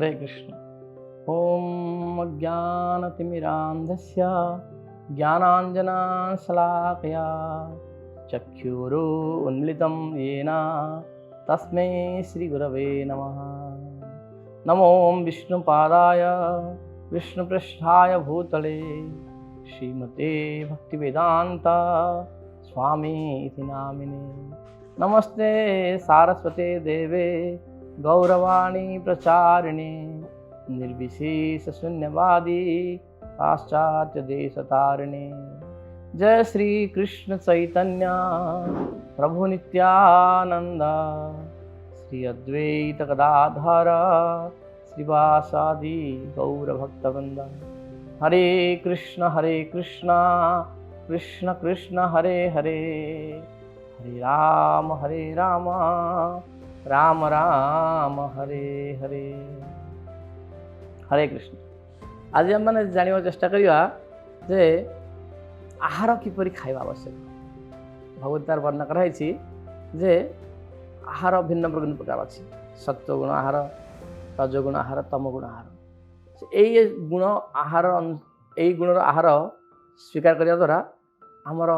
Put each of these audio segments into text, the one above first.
हरे कृष्ण। ओम अज्ञानतिमिरान्धस्य ज्ञानाञ्जनशलाकया चक्षुरुन्मिलितं येन तस्मै श्रीगुरवे नमः। नमो विष्णुपादाय विष्णुपृष्ठाय भूतले श्रीमते भक्तिवेदान्ता स्वामी इति नामिने। नमस्ते सारस्वते देवे गौरवाणी प्रचारिणे निर्विशेषशून्यवादी पाश्चात्यदेशतारिणे। जय श्री कृष्ण चैतन्य प्रभु नित्यानंद श्री अद्वैत गदाधर श्रीवासादि गौरभक्तवृंद। हरे कृष्ण कृष्ण कृष्ण हरे हरे, हरे राम राम राम हरे हरे। हरे कृष्ण। आज आम मैंने जानवा चेष्टा करवा जे आहार किपरि खाइबा आवश्यक। भगवतार वर्णना कराई जे आहार भिन्न भिन्न प्रकार अच्छी। सत्वगुण आहार, रजगुण आहार, तमगुण आहार। यही गुण आहार यही गुणर आहार स्वीकार करने द्वारा आमर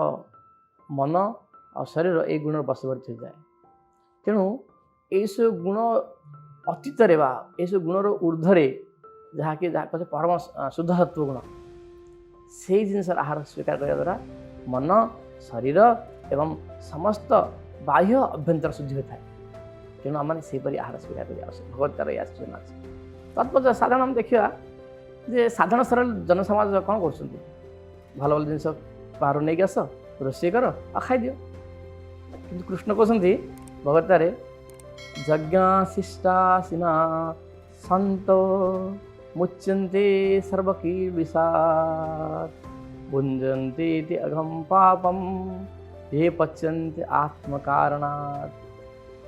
मन और शरीर यही गुण बशवर्ती हो जाए। तेणु यह गुण अतीत यह गुणर ऊर्धरे जहाँकि कहे परम शुद्ध सत्व गुण से जिनस आहार स्वीकार करने द्वारा मन शरीर एवं समस्त बाह्य अभ्यंतर शुद्धि होता है। तेणु आम सेपरी आहार स्वीकार कर आवश्यक। भगवतार यह सूचना अच्छे। तत्पश्चात साधारण आम देखा जे साधारण सरल जनसमाज कौन कर भल भल जिन बाहर नहीं आस रोषे कर आ खाई दियो। कि कृष्ण कहते भगवतार यज्ञशिष्टासिना सन्तो मुच्यन्ते सर्वकीर्विषात् भुञ्जन्ते अघम पापम ये पच्यन्ते आत्मकारणात्।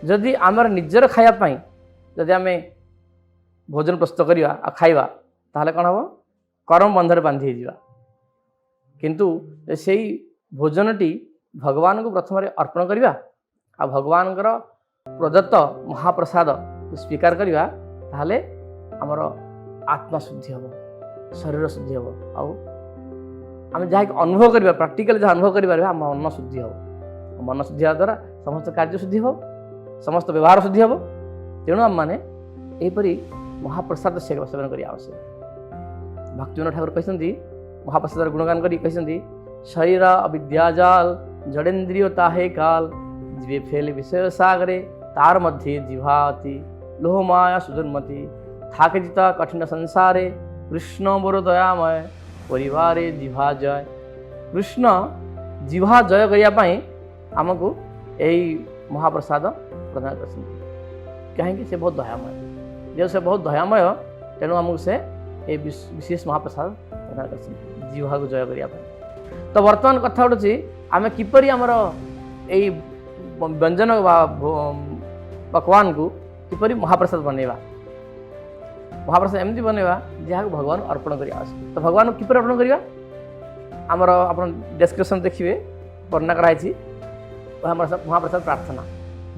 जदि आमर निजर खायापाई जदि आम भोजन प्रस्तुत करवा खाइबा ताहले कौन हम कर्म बंधर बांधि जा। किंतु से भोजनटी भगवान को प्रथम अर्पण करवा आ भगवान प्रदत्त महाप्रसाद स्वीकार करवा ताहले आमर आत्मा शुद्धि हम, शरीर शुद्धि हम। आम जहाँ अनुभव करवा प्राक्टिकल जहाँ अनुभव कर आम मन शुद्धि हम। मन शुद्धि होगा द्वारा समस्त कार्य शुद्धि हम, समस्त व्यवहार शुद्धि हम। तेणु आम मैंने यहपरी महाप्रसाद सेवन करने आवश्यक। भक्तिविनोद ठाकुर कहते महाप्रसाद गुणगान कर शरीर अविद्याजाल जड़ेन्द्रिय ताहे काल जीवे फेल विषय सागरे तार मध्य जिभाति लोहमाया सुदुर्मति थाके जिता कठिन संसारे कृष्ण बड़ दयामय परिवारे जिभा जय। कृष्ण जिभा जय करने आमको यही महाप्रसाद प्रदान कर कहीं से बहुत दयामय जो से बहुत दयामय। तेणु आमको से ये विशेष महाप्रसाद प्रदान कर जिह्वा को जय करने। तो वर्तमान कथा उठी आम किपरि आमर यही व्यंजन पकवान को किपरि महाप्रसाद बनैबा। महाप्रसाद एमती बनैबा जहाँ भगवान अर्पण कर आवश्यक। तो भगवान किपरि अर्पण करवा आमर आप डेस्क्रिप्शन देखिए वर्णना कराई महाप्रसाद प्रार्थना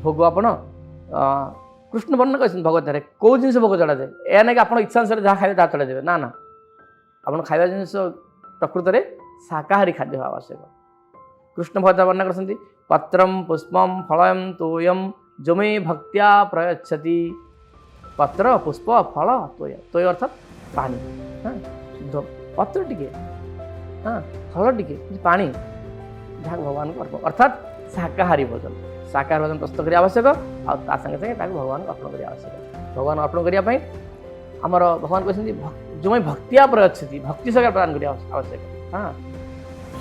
भोग आपण कृष्ण वर्णना कर भगवतार कौ जिन भोग चढ़ा जाए। यह ना कि आप इच्छा अनुसार जहाँ खाए चढ़ा देवे ना ना आप खावा जिन प्रकृत में शाकाहारी खाद्य आवश्यक। कृष्ण भगवत वर्णना कर पत्रम पुष्पम फलम तोयम जो मे भक्त्या प्रयच्छति। पत्र पुष्प फल तोय तोय अर्थात पानी शुद्ध पत्र टिके फल टिके पानी जहाँ भगवान को अर्पण अर्थात शाकाहारी भोजन। शाकाहारी भोजन प्रस्तुत करने आवश्यक और संगे संगे भगवान को अर्पण करने आवश्यक। भगवान अर्पण करने आमर भगवान कहते जो मैं भक्तिया प्रयच्छति भक्ति सहित प्रदान करने आवश्यक। हाँ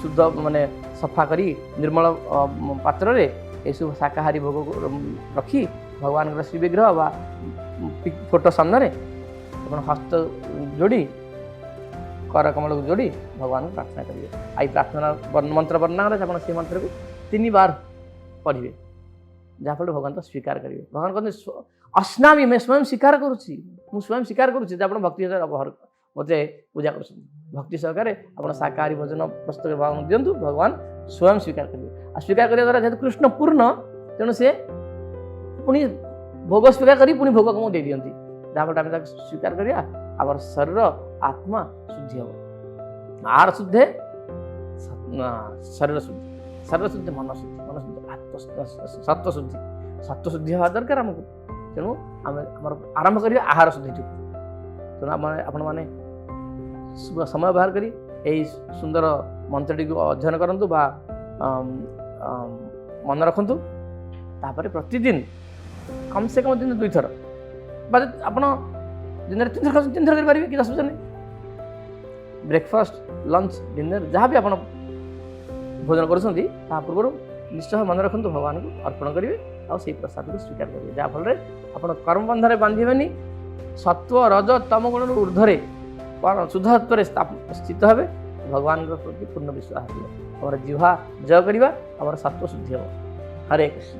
शुद्ध माने सफा करी निर्मल पात्र रे यू शाकाहारी भोग रखी भगवान श्री विग्रह बा फोटो सामने हस्त जोड़ी कर कमल को जोड़ी भगवान को प्रार्थना करेंगे। आई प्रार्थना मंत्र वर्णना कर से मंत्र को 3 बार पढ़े जहाँफल भगवान तो स्वीकार करेंगे। भगवान कहते अस्नामी मैं स्वयं स्वीकार करुच्ची स्वयं स्वीकार करुच्ची आप भक्ति मते पूजा कर भक्ति सहकार आप शाकाहारी भोजन प्रस्तुत भगवान दिंतु भगवान स्वयं स्वीकार करेंगे। स्वीकार करने द्वारा जेहेतु कृष्ण पूर्ण तेणु से पुणी भोग स्वीकार करी पुणी भोग को दे दियंती जहाँफल आम स्वीकार करिया आमर शरीर आत्मा शुद्धि हम आहार शुद्धे शरीर शुद्धि मन शुद्धि सत्व शुद्धि सत्व शुद्धि हवा दरकार आमको तेणु आम आरंभ करिया आहार शुद्धि तेणु आपण मैंने समय बाहर करी यही सुंदर मंत्रटी को अध्ययन करंतु बा मन रखंतु तापर प्रतिदिन कम से कम दिन 2 थर आप दिन में 3 थर 3 थर करेंगे कि असुविधा नहीं ब्रेकफास्ट लंच डिनर जहाँ भी आप भोजन कर पूर्व निश्चय मन रखु भगवान को अर्पण करेंगे और से प्रसाद को स्वीकार करेंगे जहाँफल आप कर्मबंधन बांधे सत्व रज तम गुण ऊर्ध्वे शुद्धत्व स्थित हे भगवान प्रति पूर्ण विश्वास हमारा जिह्वा जय करवा हमारा सत्व शुद्धि हम हरे कृष्ण।